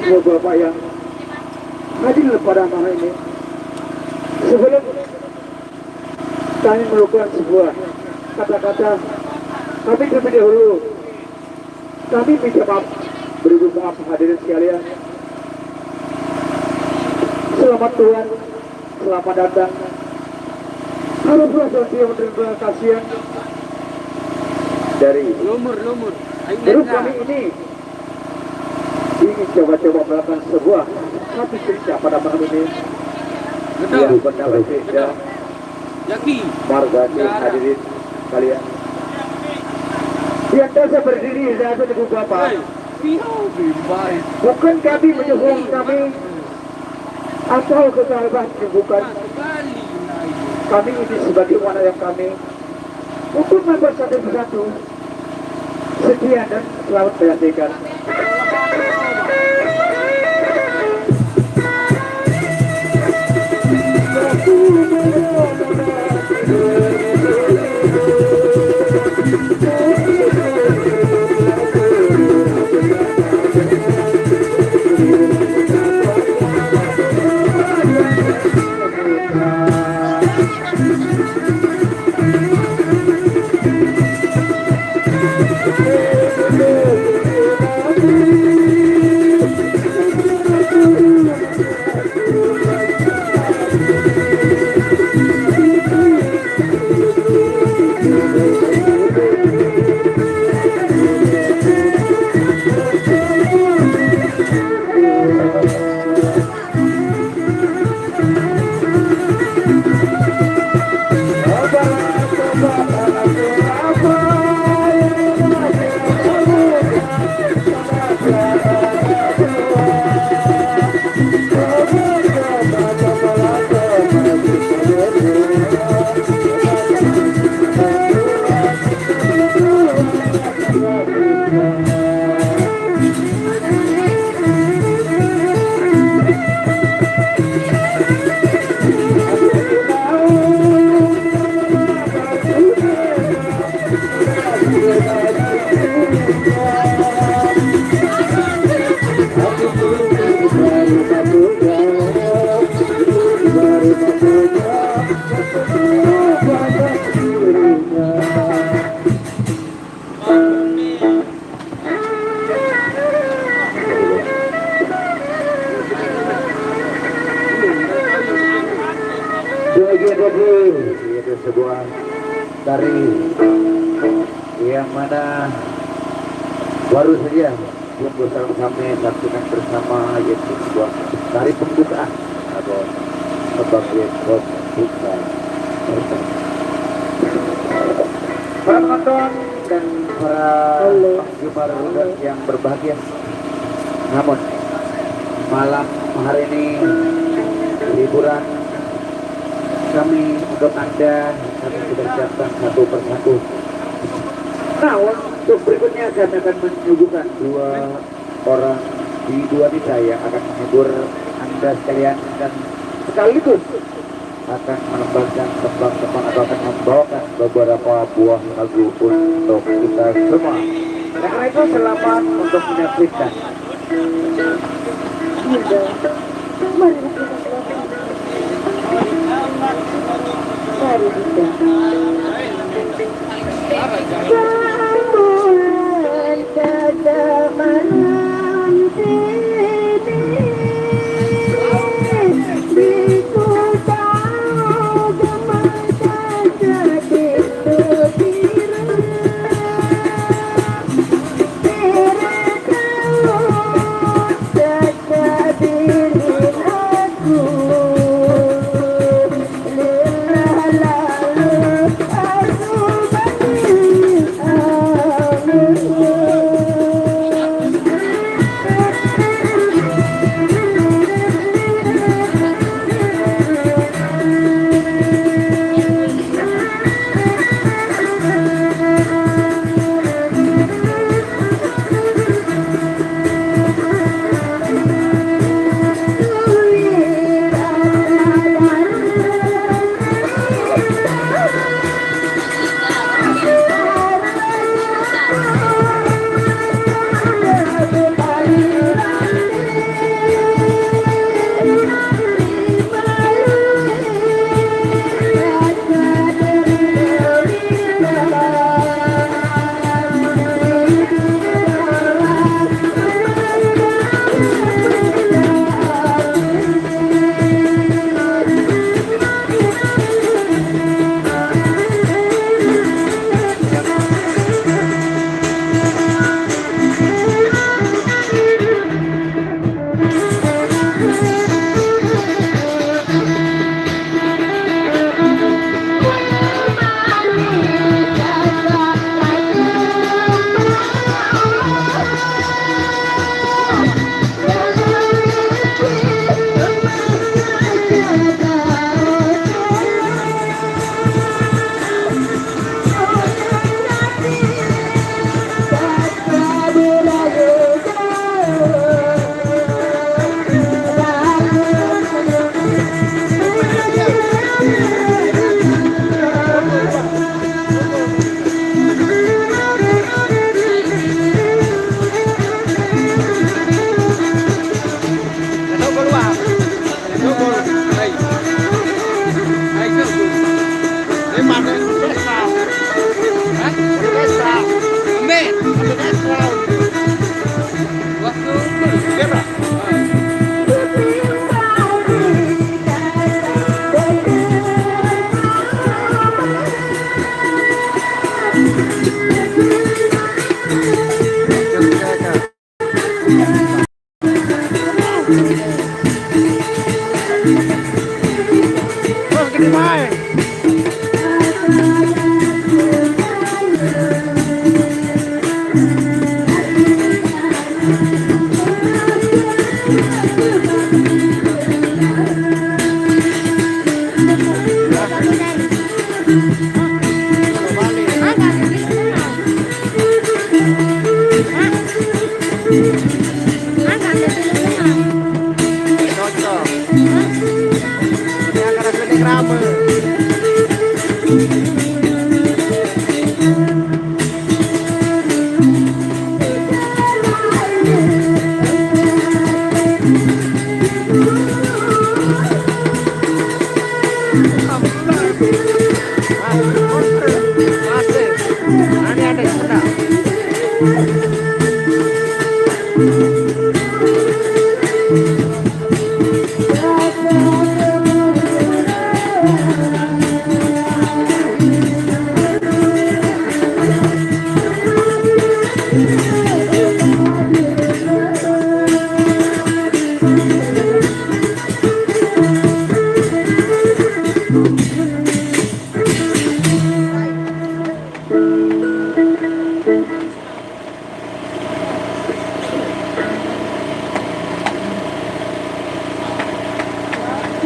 Bapak yang hadir pada malam ini, sebelum kami melakukan sebuah kata-kata, kami terlebih dahulu kami minta maaf, beribu maaf hadirin sekalian. Selamat Tuhan, selamat datang. Haraplah Dia menerima kasihan dari Lumur grup kami ini. Ingin coba-coba melakukan sebuah satu cerita pada malam ini. Yang bernama beda. Yaki. Marga hadirin kalian. Yang saya berdiri saya menunggu Bapak. Bukan kami menyuruh kami atau kesalahan, bukan. Kami ini sebagai mana yang kami untuk member satu persatu. Sekian dan selamat menyaksikan. Itu sebuah dari yang mana baru saja belum bersama-sama saksikan bersama, yaitu sebuah dari pembukaan atau sebagai pembuka. Para penonton dan para penggemar yang berbahagia, namun malam hari ini liburan kami untuk Anda, kami sudah siapkan satu persatu. Nah, untuk berikutnya kami akan menyuguhkan dua wanita yang akan menghibur Anda sekalian dan sekaligus akan menembakkan tembang-tembang atau akan membawakan beberapa buah lagu untuk kita semua. Karena itu selamat untuk menyaksikan. Mari kita Mari kita malam sini di kota gemar saja di pikiran terkau saja diri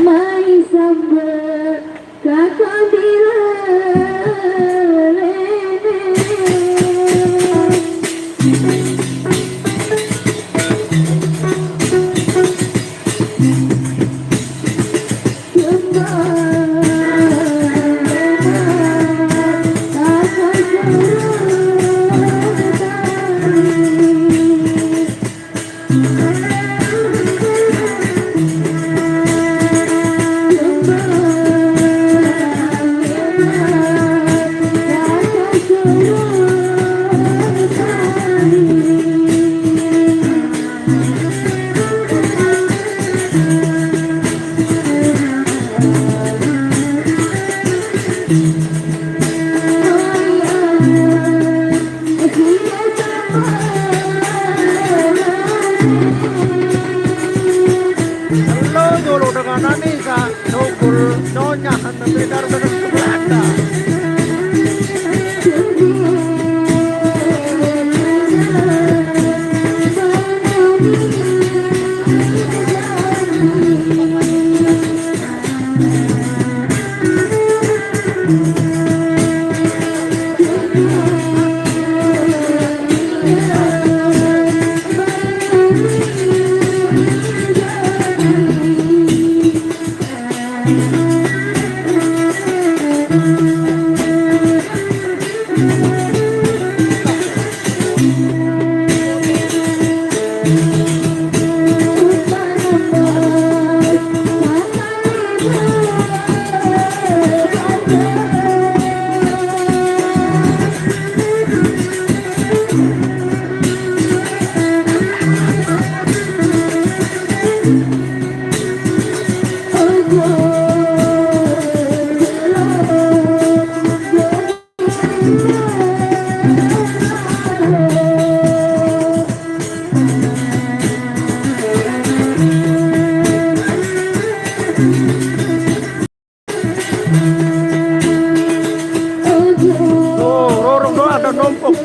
Mai samba kakak Halo dulu dengan Anissa Nukul Nyonya Mendengar dengan ke Belanda. Oh, Rorong doa ada numpuk.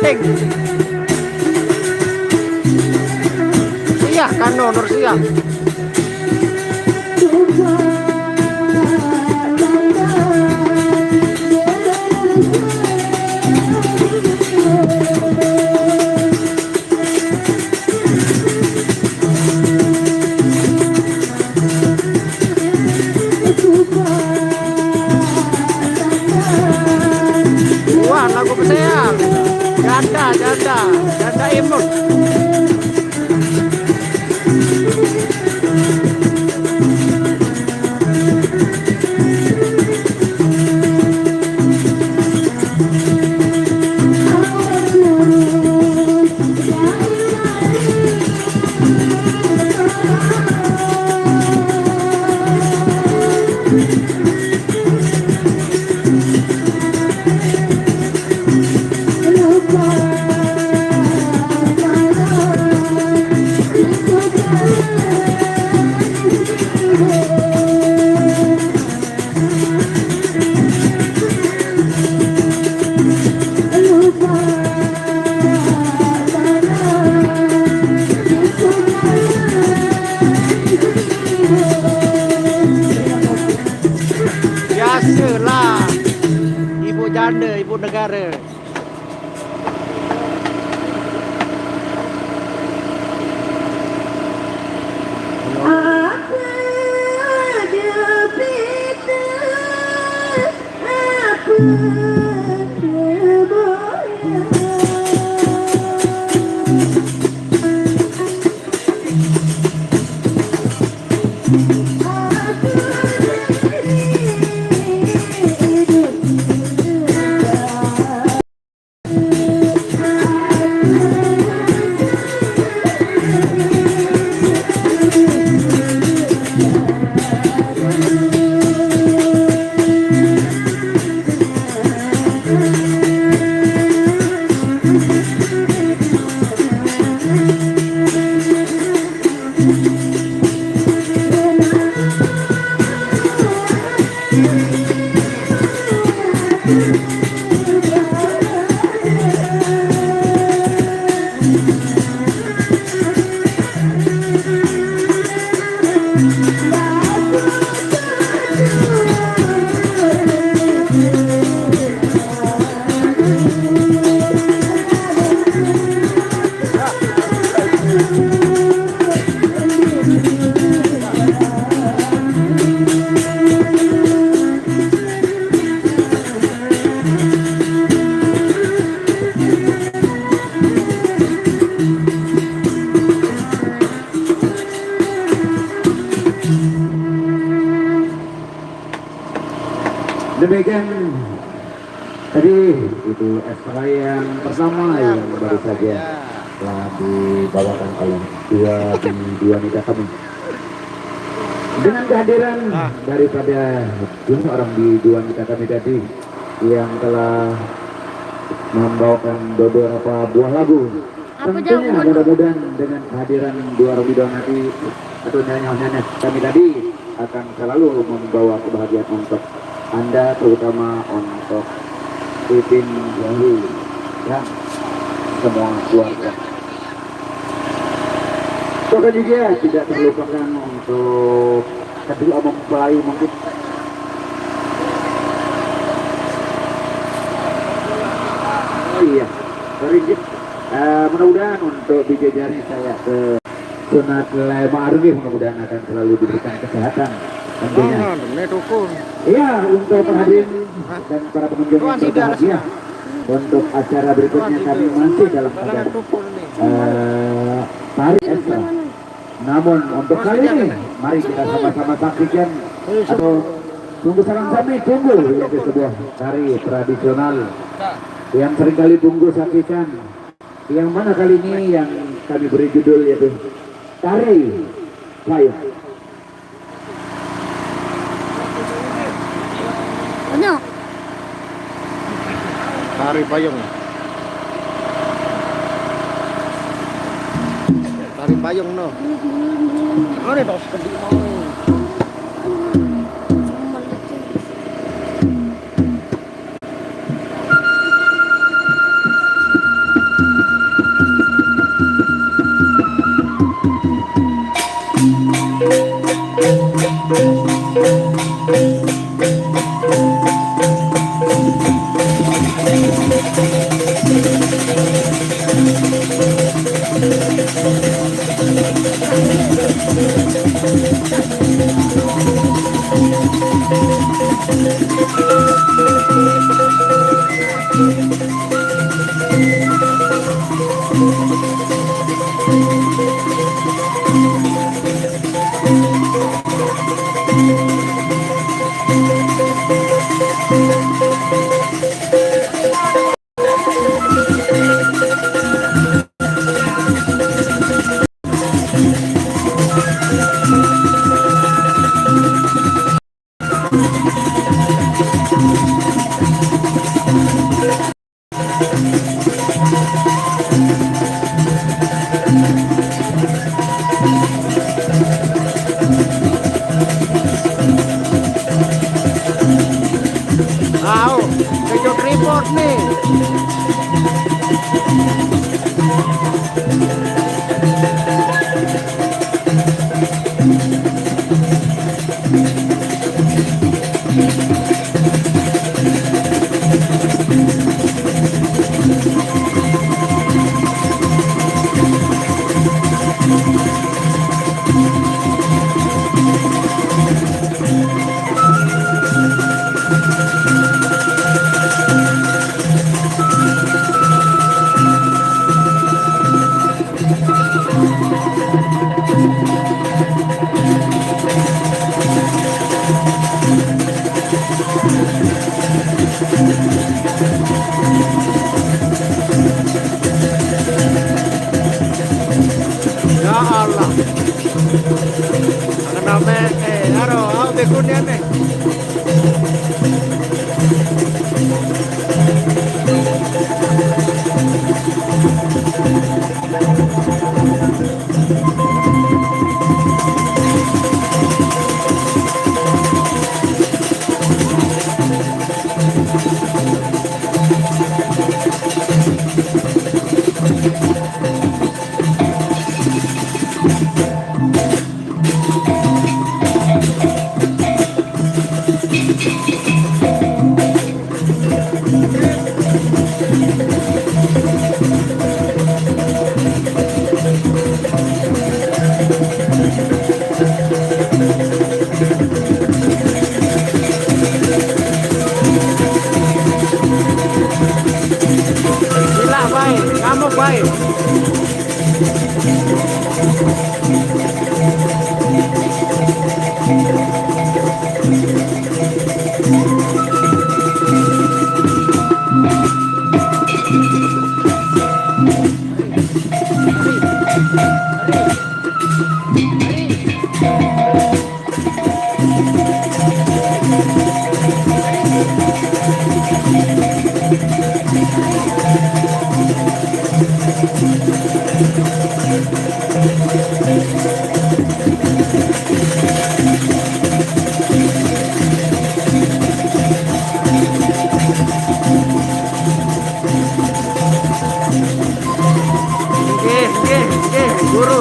Gandeng. Iya kan Nur Sia. Wah, lagu peseal. Janda imut. Biasalah. Ibu janda, ibu negara. Apa debita, apa Demikian tadi itu ekstra yang pertama yang baru saja telah dibawakan oleh dua nikah kami. Dengan kehadiran daripada orang di dua nikah kami tadi yang telah membawakan beberapa buah lagu. Tentunya mudah-mudahan dengan kehadiran dua orang bidang nanti atau nyanyi-nyanyi kami tadi akan selalu membawa kebahagiaan untuk Anda, terutama untuk Ipin Yahoo ya, semua keluarga. Juga tidak terlupakan untuk kedua mempelai mungkin. Oh iya, sorry Jip. Mudah-mudahan untuk dijajari saya ke sunat ma'arif, mudah-mudahan akan selalu diberikan kesehatan tentunya. Iya, untuk hadirin dan para pengunjung yang berbahagia, untuk acara berikutnya kami masih dalam keadaan tarik ekstra. Namun untuk kali ini, mari kita sama-sama saksikan atau tunggu salam kami, tunggu yaitu sebuah tari tradisional yang seringkali tunggu saksikan. Yang mana kali ini yang kami beri judul yaitu Tari Payung. Tari payung. Tari payung no. Ini dos gede mau. Tahu, kejut report nih. Ya Allah. Ang dami araw, dekun yan eh. Gila, baik. Kamu baik. Guru,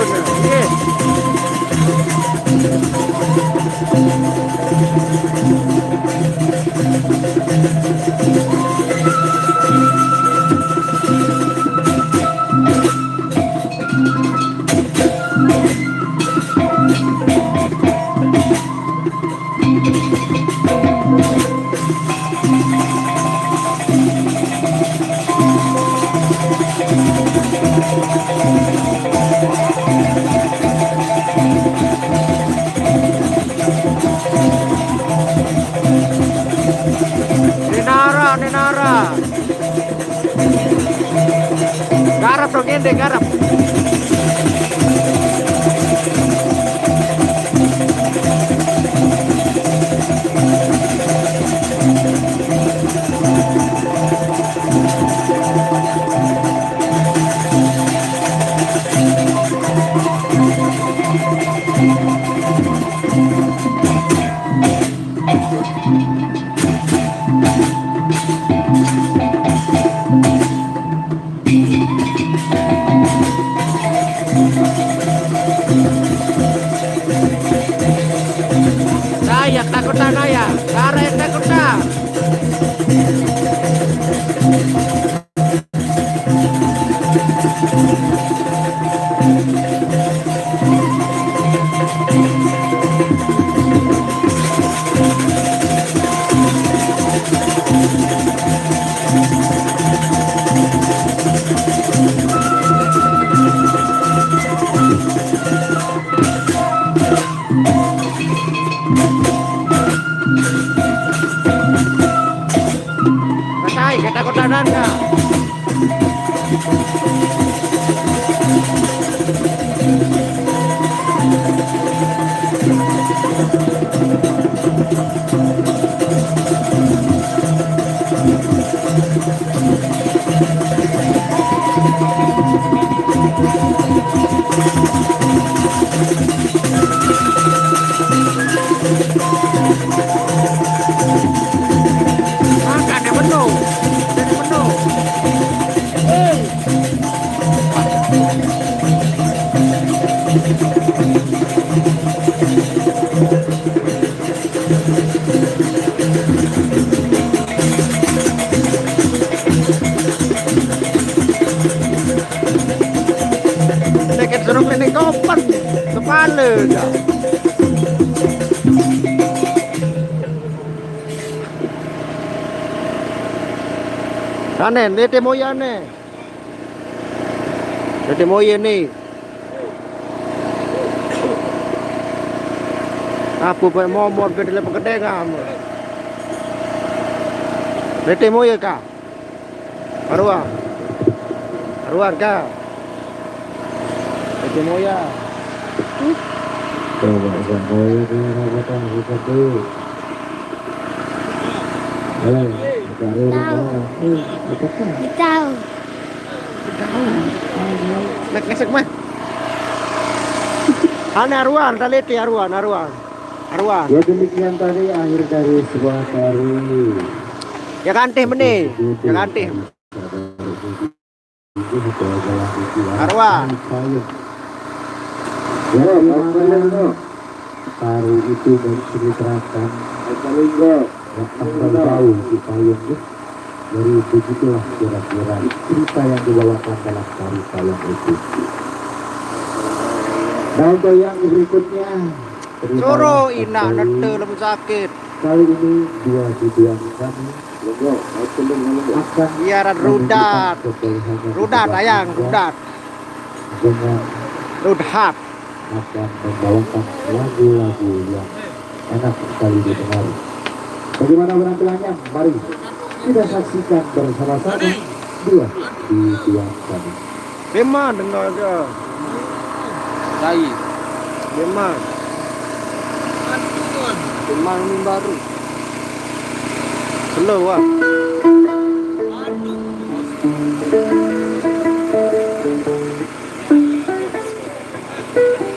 Nenara. Garap dong ini, garap. kota naya, karete kota. Katai, kata kota nanda. Makan yang penuh, jadi penuh. Deket suruh klinik koper, kepala dah. Sana, Lete Moya ne. Lete Moya ni. Apa pun momor ke dalam kedai kamu. Lete Moya kah? Arwah. Arwah kah? Lete Moya. Coba sampai di Rabotan kita tuh. Hei, cari rumah. Tahu. Nak kesek mah. Ana Arwan, talete Arwan. Ya demikian tadi akhir dari sebuah tari. Ya kantih benih. Ya kantih. Arwan. Ya, tari itu menceritakan yang akan tahu si payung itu. Dari begitulah kira-kira cerita yang dibawakan dalam tari payung itu. Dan untuk yang berikutnya cerita Suruh yang ina kali- nete lebih sakit. Kali ini dua tujuan kami akan Biaran rudat. Rudat ayang, rudat. dengan Rudat. akan membawakan lagu-lagu yang enak sekali didengar. Bagaimana penampilannya? Mari kita saksikan bersama-sama dua tujuan kami. Memang dengar aja. Sai. Memang. Memang ini baru. Slow ah.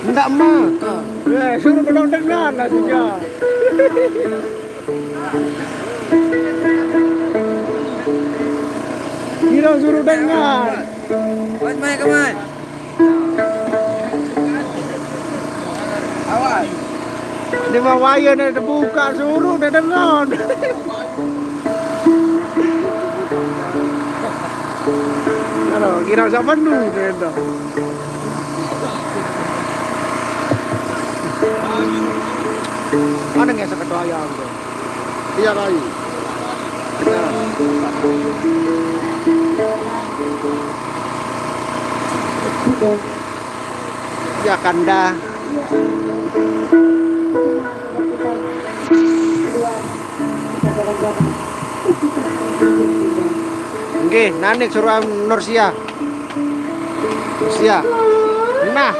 Enggak mah. Suruh belum dengar lah juga. Kira suruh dengar. Di bawah ya dia buka suruh dia dengar. Kalau kira siapa nu dia. Ada nggak seketua ayam tu? Iya kali. Ya kanda. Nggih, nanik suruh Nursia. Nursia. Nah,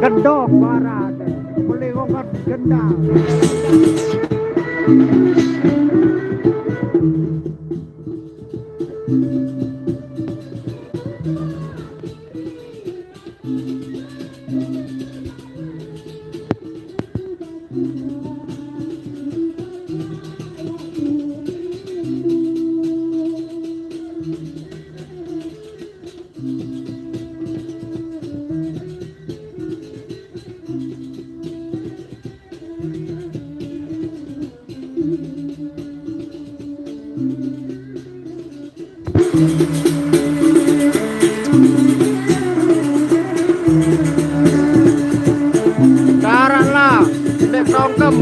Gendong barat, melingkungan gendang. Darat lah, dek tongkem.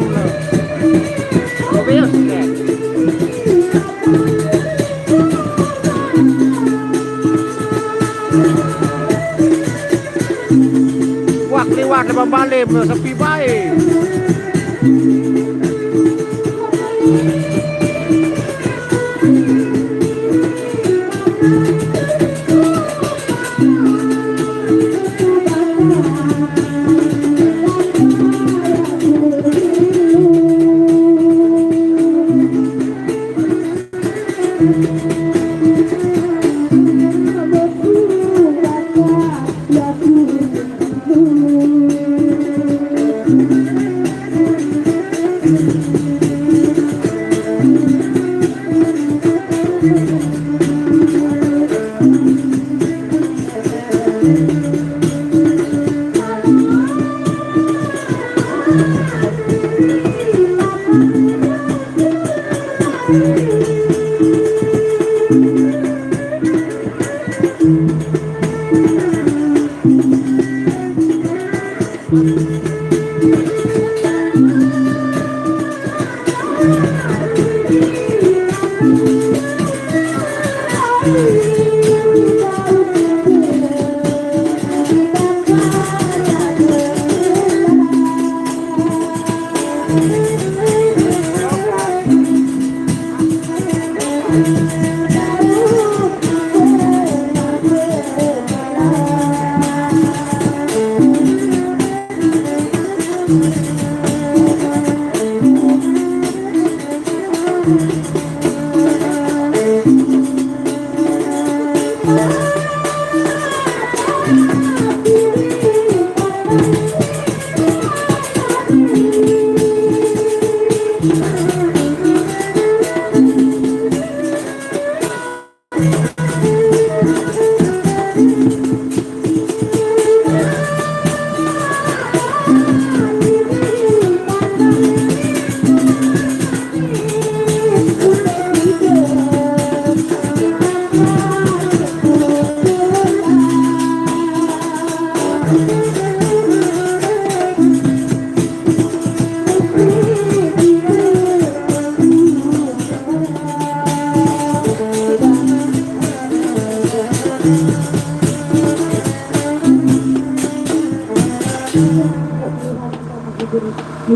Mobil sih. Wak liwat di balik sepi baik.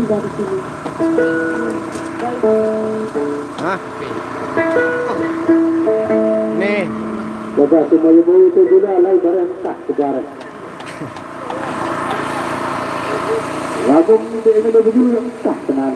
Dari sini. Hah? Semoga semua ibu itu juga lain berentah sejarah. Lagung di ini begitu entah tenan.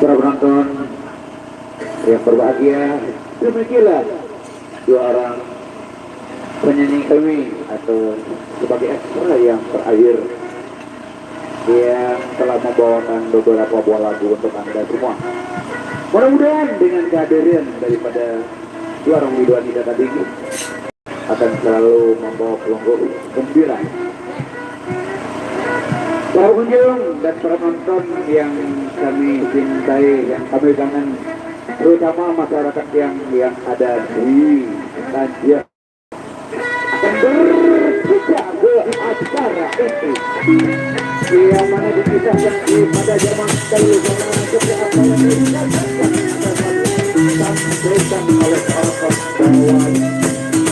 Para penonton yang berbahagia, demikianlah dua orang penyanyi kami atau sebagai ekstra yang terakhir yang telah membawakan beberapa buah lagu untuk Anda semua. Mudah-mudahan dengan kehadiran daripada dua orang biduan kita tadi akan selalu membawa pelonggong gembira. Para pengunjung dan para penonton yang kami cintai, yang kami kangen, terutama masyarakat yang ada di Tanjung, akan berpijak ke acara ini yang mana dikisahkan di pada zaman dahulu, zaman ketika disampaikan oleh orang-orang bawah.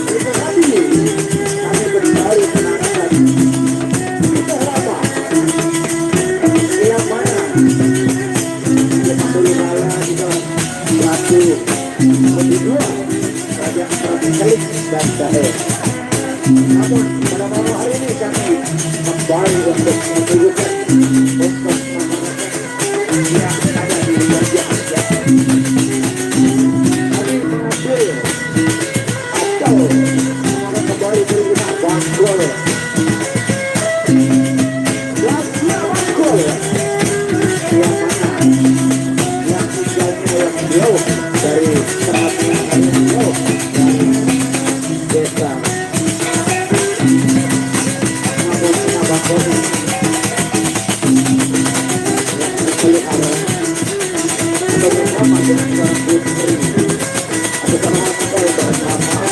Terima kasih, kami kembali menanyakan kita lama yang mana yang dulu malah juga satu kedua Raja Khalid dan Daher. Namun pada malam hari ini kami kembali untuk menunjukkan untuk masyarakat yang ada di luar Jakarta. Kami mengambil atau kembali berguna bangkol. Bangkol yang mana yang tinggalnya yang jauh dari tempat yang jauh dari bersama dengan seorang putri. Ada sama saya bersama Lady Ayu.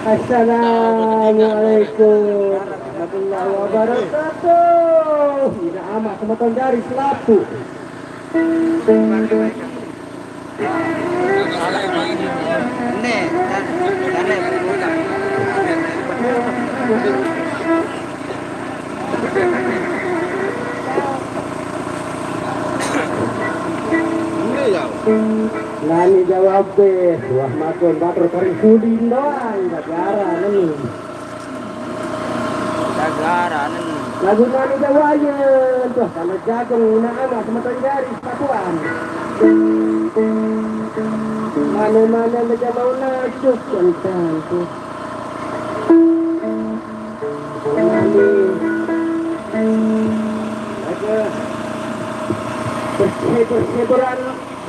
Assalamualaikum warahmatullahi wabarakatuh. Ina amat semeton dari Selapu. Nani jawab deh, wah makon bater kari sudin doang, gagaran nih. Lagu nani jawayan, tuh kalau jagung ina amat semeton dari Satuan. Mana-mana meja mau najuk tentang tuh. Nani, aja. Bersih-bersih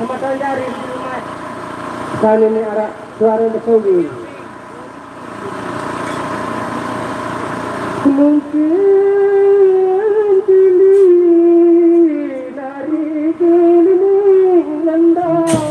sematan dari rumah. Sana ini ada suara bersugi. Mungkin pilih dari keliling landai.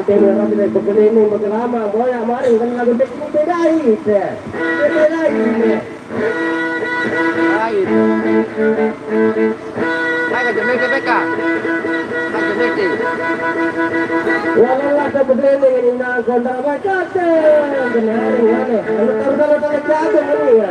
Ate meron din ko kini mo drama boya mari kan lagu tek ko bedai se. Bedai ni. Ai. Ai ka jeme ke beka. Ai jeme ke. Wala la ka bedai ni na ko da ba ka te. Kenari wale. Kalau jatuh ni ya.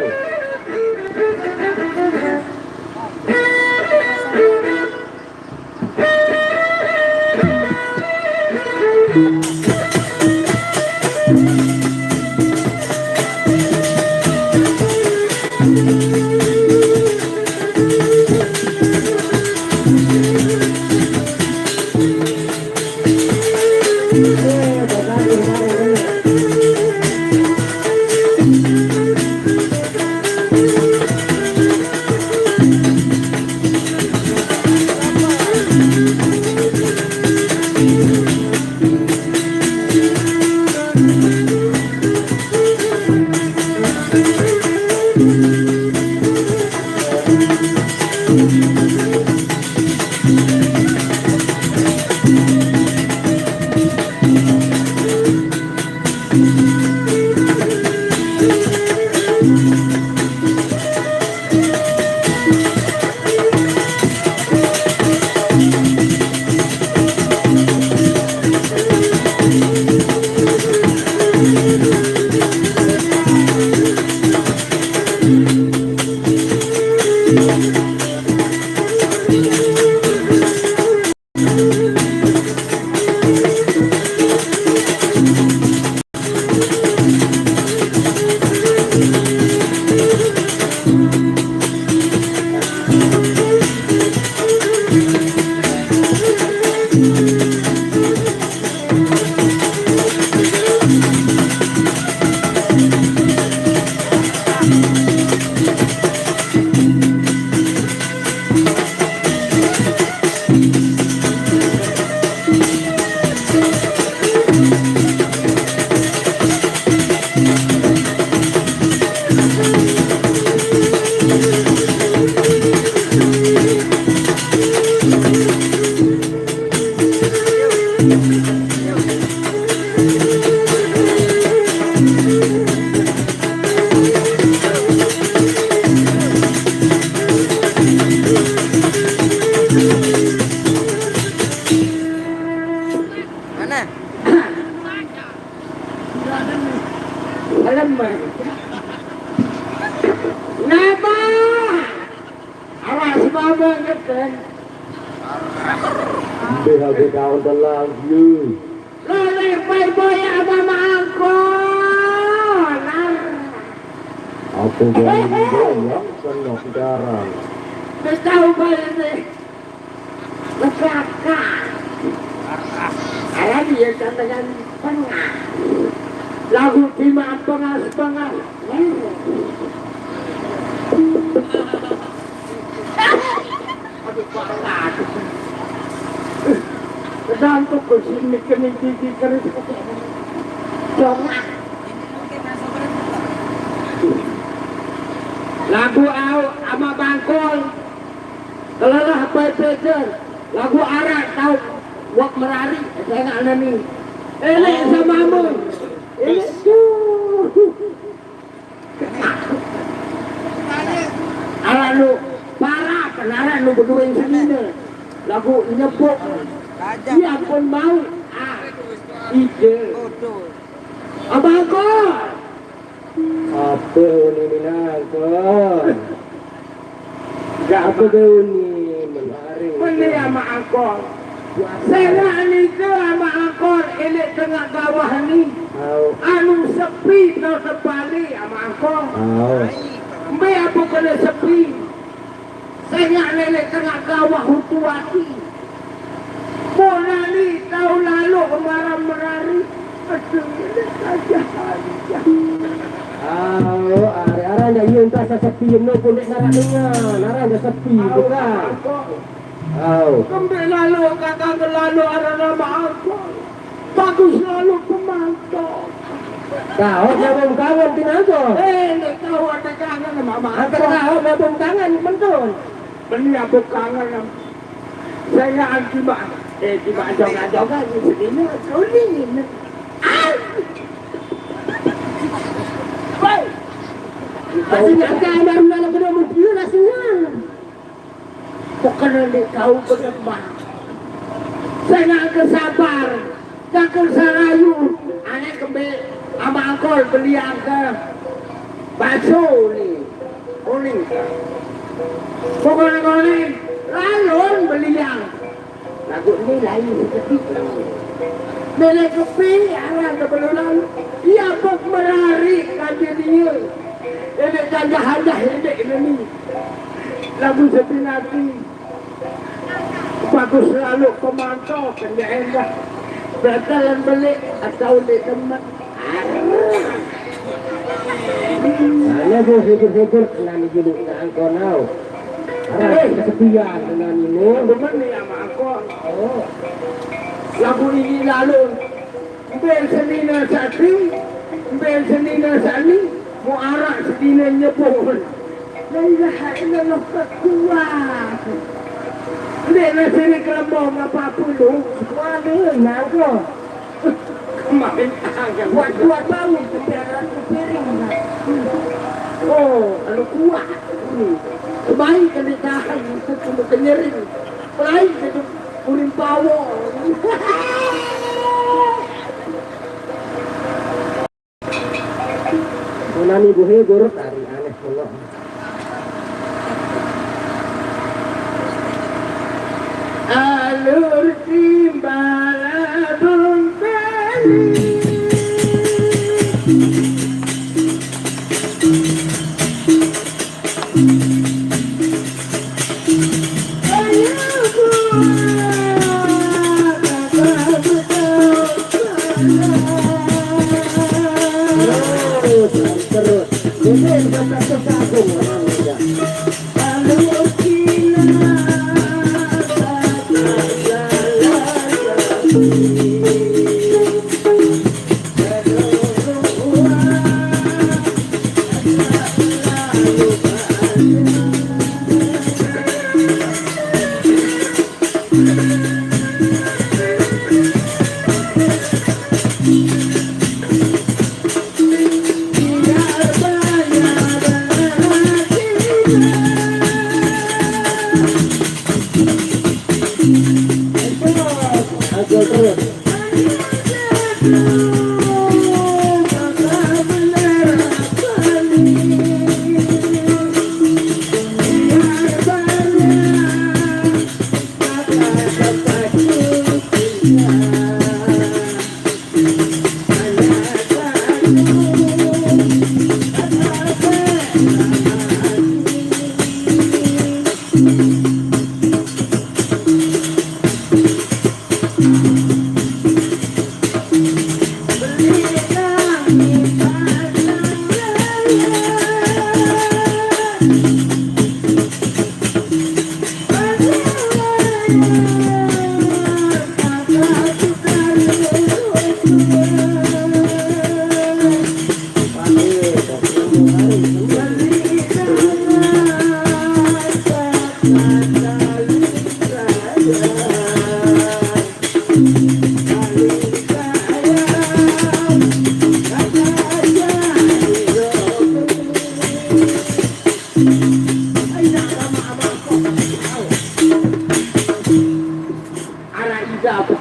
Beda-beda udah lagi. Loleh boy apa mangko. Aku yang senok jarang. Tahu balik. Lekakak. Ada dia katakan pengah. Lagu lima pengah. Aduh parah. Danto ko sini kini keris lagu au ama bangkol kelalah peter lagu arak tahu wak merari saya nggak ada nih elek sama mu elek ala lu parah kenara lu berdua yang sini lagu nyebuk dia pun mau ide abang kau apa ini minangkon gak apa ini menari ini sama angkor saya ini ke sama angkor ini tengah bawah ni anu sepi kau terbalik sama angkor mbe apa kena sepi saya ini tengah bawah hutuati bola ni tahun lalu kemarin merari aduh ini saja arahnya yun ta sa sepi no kulit naranya sepi bukan kembe lalu kata lalu arah nama aku bagus lalu pemantau kau nyabung kawan tinago kau ada kangen mama angkat kau nyabung kangen mentun beli aku kangen saya anti mak di jogan-jogan di sini kuning. Baik. Masih ada dalam benda mungkin rasanya. Bukan di kau berkembang. Saya nak kesabar, nak kesarayu. Anak kembali sama angkol beli angka bakso ni, kuning. Pokoknya lalu beli yang lagu ni lain sedikit. Beli kopi arah ke belulang. Ia pun merari kaji dia. Ini jajah-jajah ini. Lagu sepi nanti. Bagus selalu pemantau kerja endah. Batalan beli atau di tempat. Saya tu syukur-syukur kena dijuluk ke angkau nau. Kesepian dengan ini. Benar ni sama aku. Lagu ini lalu. Bel senina satu. Bel senina sani. Muarak senina nyepul. La ilaha illallah kuat. Dia nak sini kelembong apa-apa tu. Mana nak kau? Kemarin buat bau piring. Oh, kalau kuat. Baik kena tahan untuk kenyering. Baik kena kuring bawa. Mana ni buhe guru tari aneh Allah. Alur timbala bungkali. Terus. Ini sampai satu orang saja.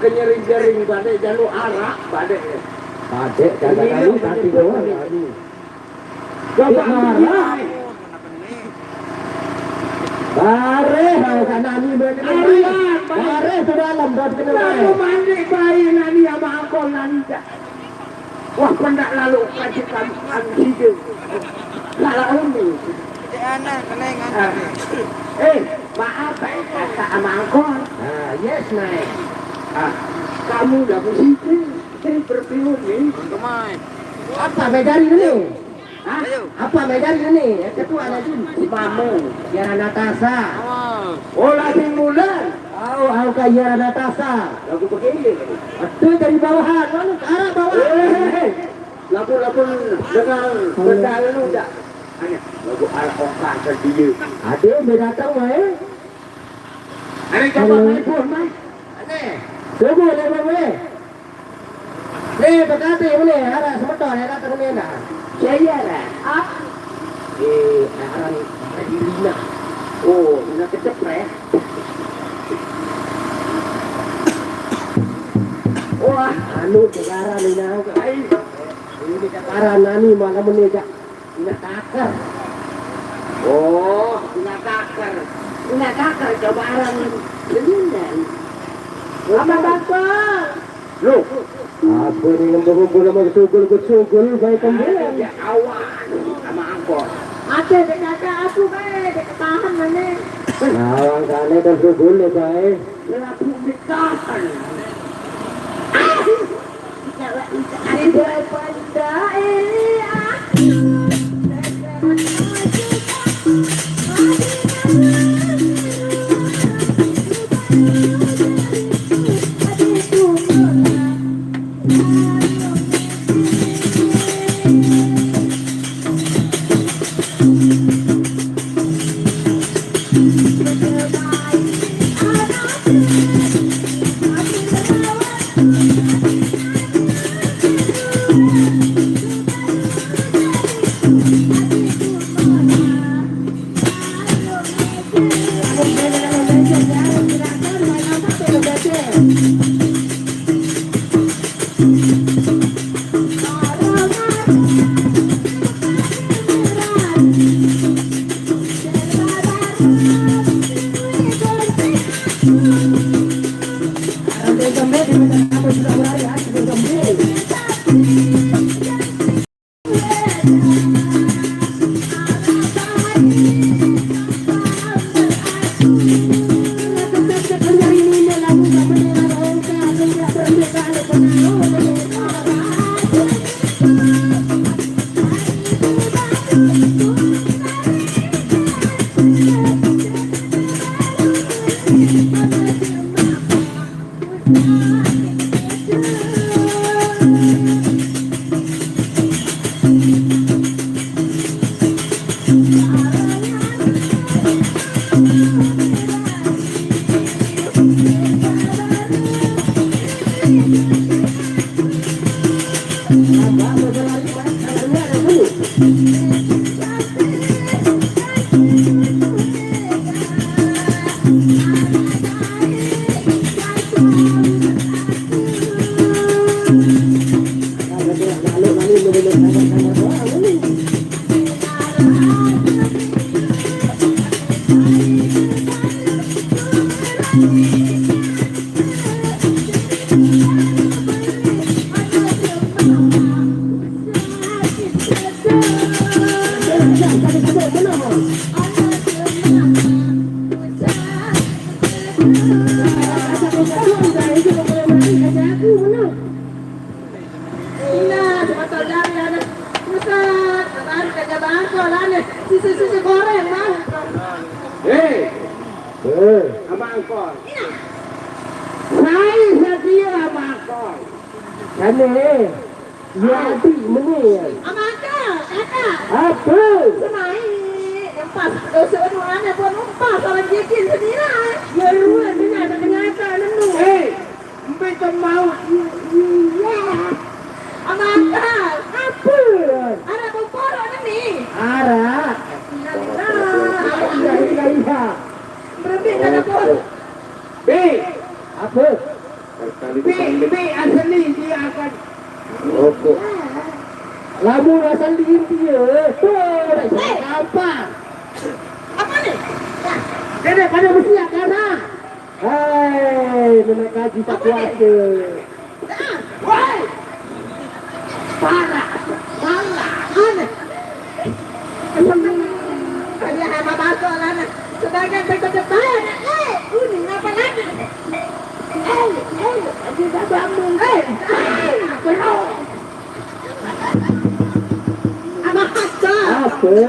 Kenyering-jering badai jalur arak badai. Padek jaga kali tadi doang. Coba marah. Bare mau sana ni berkenaan. Bare tu dalam buat Lalu kenal. mandi bayi nani sama angkol nani dah. Wah pendak lalu kasih kami hidup. Lalu ni. Maaf kata sama angkol. Yes naik. Kamu dah bersih. Berpiun ni. Apa medali ni? Hah? Apa medali ni? Ketua lagi. Mama. Yara Natasha. Oh lagi bulan. Au kaya Natasha. Lagu begini. Itu dari bawahan, mana ke arah bawah. Lagu-lagu dengan benda lalu tak. Hanya lagu ala orang terdiyu. Ada dia datang mai. Ada coba main pun mai. Ada. Tunggu le boleh. Le berkata boleh arah sebentar ya kata boleh nak. Saya lah. Ah. Arah Lina. Oh, Lina kecepret. Wah, anu negara Lina. Ini negara nani malam ini jak. Lina takar. Oh, Lina takar. Lina takar coba arah Lina. Apa bakal? Loh, apa ni yang berkumpul nama sugul baik pembelian? Ya awan, sama angkor. Ada dekat aku baik, dekat tahan mana? Awang sana dan sugul le baik. Lapu ditahan. Ada pada Sisi goreng mah. Sama angkor. Saya setia sama angkor. Kane, jadi meni. Amaka, kakak. Apa? Semai. Empat. Sebenarnya buat empat kalau bikin sendiri. Ya lu ternyata nemu. Mereka mau. Iya. Amaka, apa? Ada bopor nih. Ada. Iya. Berhenti ada bos. B. Apa? B asli dia akan. Oke. Lamu asli dia. Apa? Apa nih? Dede pada mesti karena. Hei, mereka kita kuasa. Woi. Parah. Aneh. Ada apa bakal anak? Sebagai berkedepan, unik apa lagi? Tidak bangun, benar. Apa kata? Apa?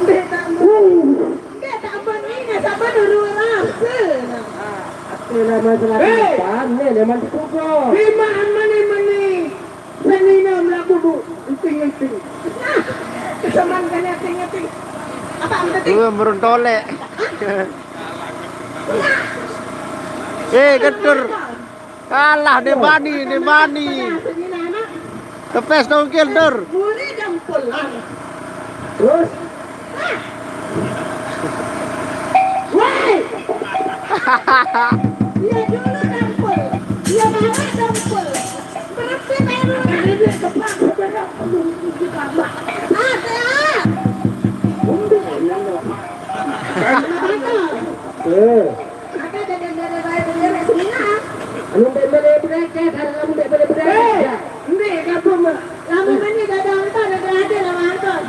Beta ini sama dulu rasa. Apa nama masalah apa? Ni nama kuku. Di mana ni? Seni nama lagu bu. Ting. Kesamaan kan ting. Apa? Itu meruntolek. Getur. Kalah Debani. Tepes dongkil Dur. Boleh jempol lah. Terus. Woi. Dia dulu jempol. Dia marah jempol. Berarti baru dia kepak berapa kita mbak. Ada. Anu bere-bere karena bere-bere. Hindi kapo mo. Lamo man ni dadang ta nagade na manton.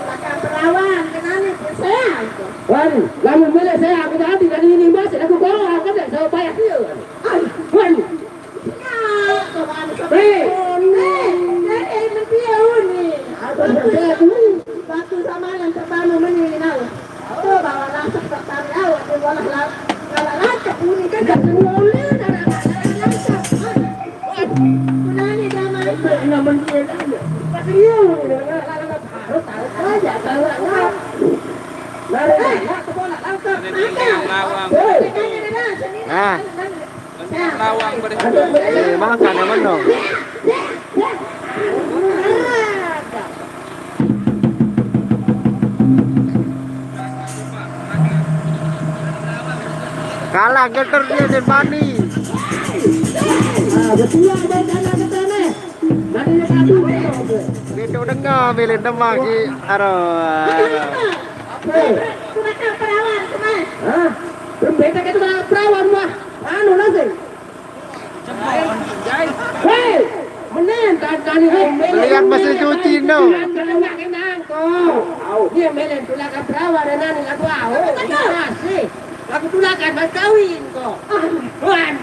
Lakang perawan kanani saya. Wan, lamo mele saya aku dati kanini mas aku bawa aku dah sa bayar dia. Ay, wan. Ya, kawan sa. Ni. Batu sama yang terbanu meninau. Oh, bawa lasak tertarik awak di bola lalat. Kalau lasak ini kan dah semula dah. Kunani sama itu enggak mungkin. Pasti dia harus tahu aja kalau enggak. Lari ke bola langsung. Nah. Lawang pada Makan naman no. Kalah geter dia Debani. Betul ada sana. Nanti satu. Itu dengar bilin demang ki aro. Perawan, teman. Hah? Beta itu perawan mah. Anu nasi. Hei, menen kali Melihat mesin cuci no. Dia melen tulakan perawan dan nani lagu nasi. Lagu tulakan mas kawin kok. Wan.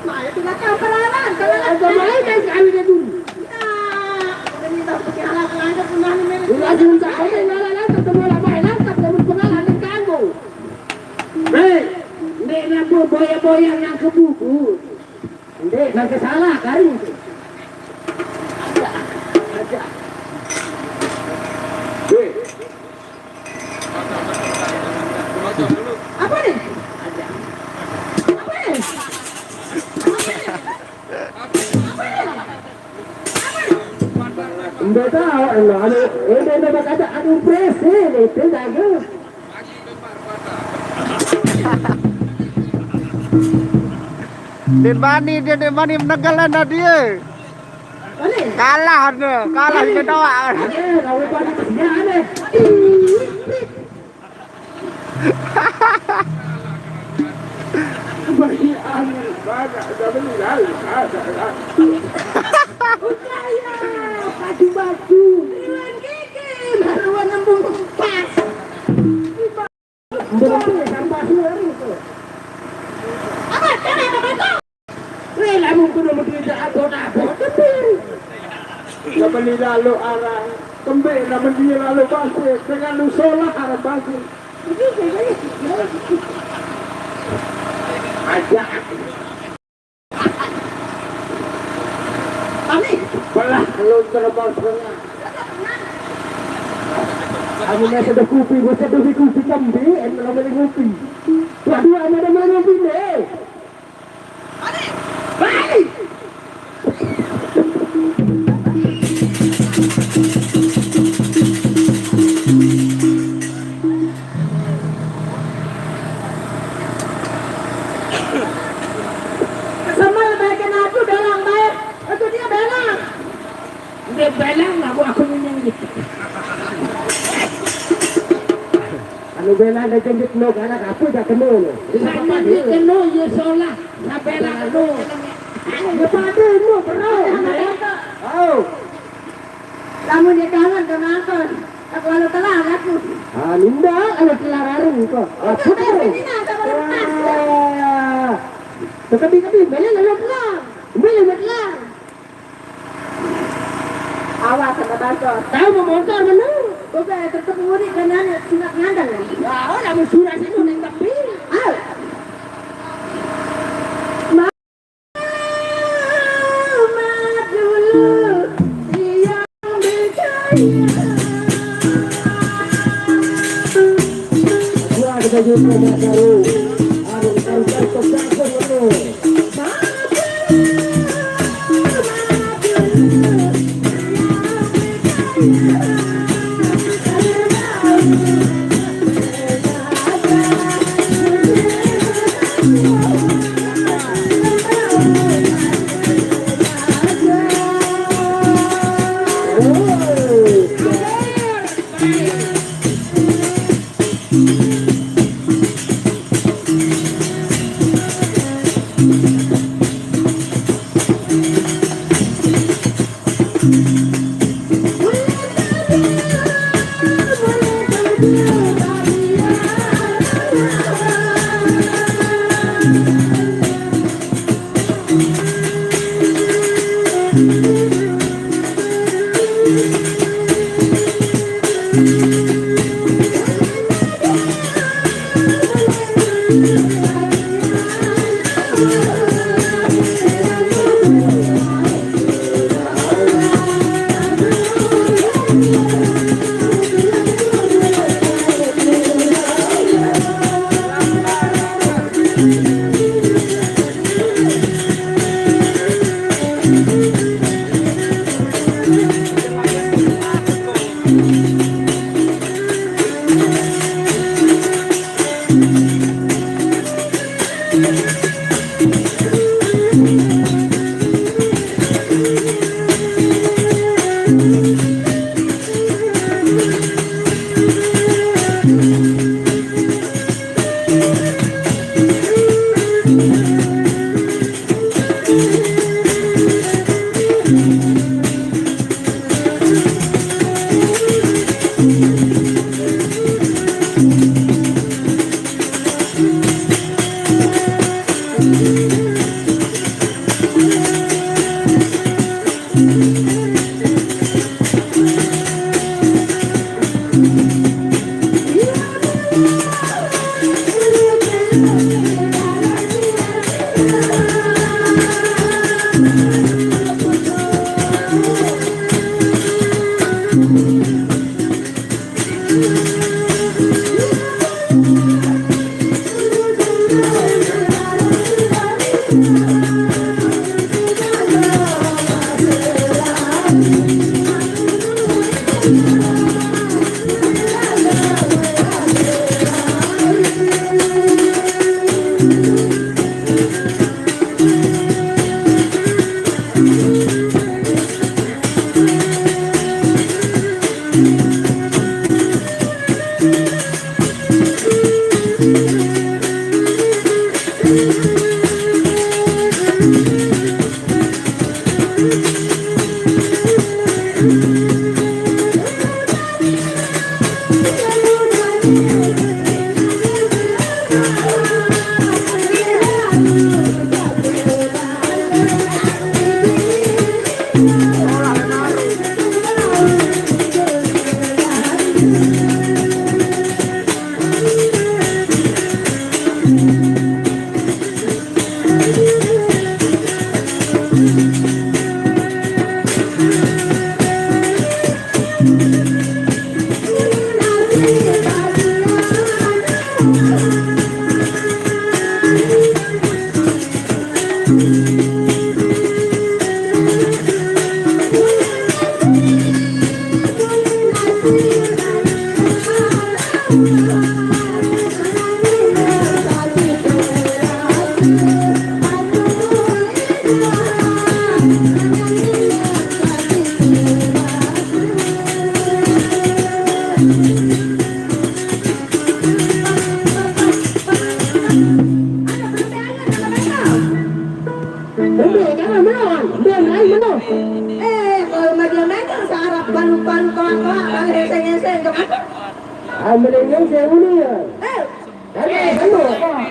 Maya tulakan perawan. Kalau main kan kawin itu. Ya, ini tak pakai alat ada pun nani melen. Lagu tak ada nala ketemu ramai lantas ketemu pengalan dan kamu. Hei, nek nampu boya-boya yang ke buku. Ndek, nang kesalah kari itu. Ada. Weh. Apa nih? Ada. Apa nih? Ndek tahu, ada kata adu presi itu jago. Debani menegalan dia. Kalah di doa. Baju-baju. Haruan nembung pas. Laman nilalo arah kembe, laman nilalo pasir dengan lusola arah pasir. Aja. Kami Belah kalau terbang setengah. Aku nak sedih kopi, gua sedih kopi kembe, laman beli kopi. Dua-dua ada beli kopi ni. Baik. Belang aku nyanyi gitu. Anu belang dah jengit no anak apa dah kena no. Sama dia kena je solah. Nak belang no. Dia pada no pernah. Oh. Lamun dia kangen ke makan. Tak lalu telah aku. Ah, ninda ada telararung kok. Apa tu? Tapi belang lalu telah. Belang telah. Awas sama bacot. Tahu mau motor mana? Kau kayak tetap murid dan nanya sinak ngandang kan? Ya, orang musuh sini neng tapi. Al. Mama dulu yang berjaya. Wah, kita jumpa baru. Aduh, kita harus Ang menengah saya ini ya. Ada,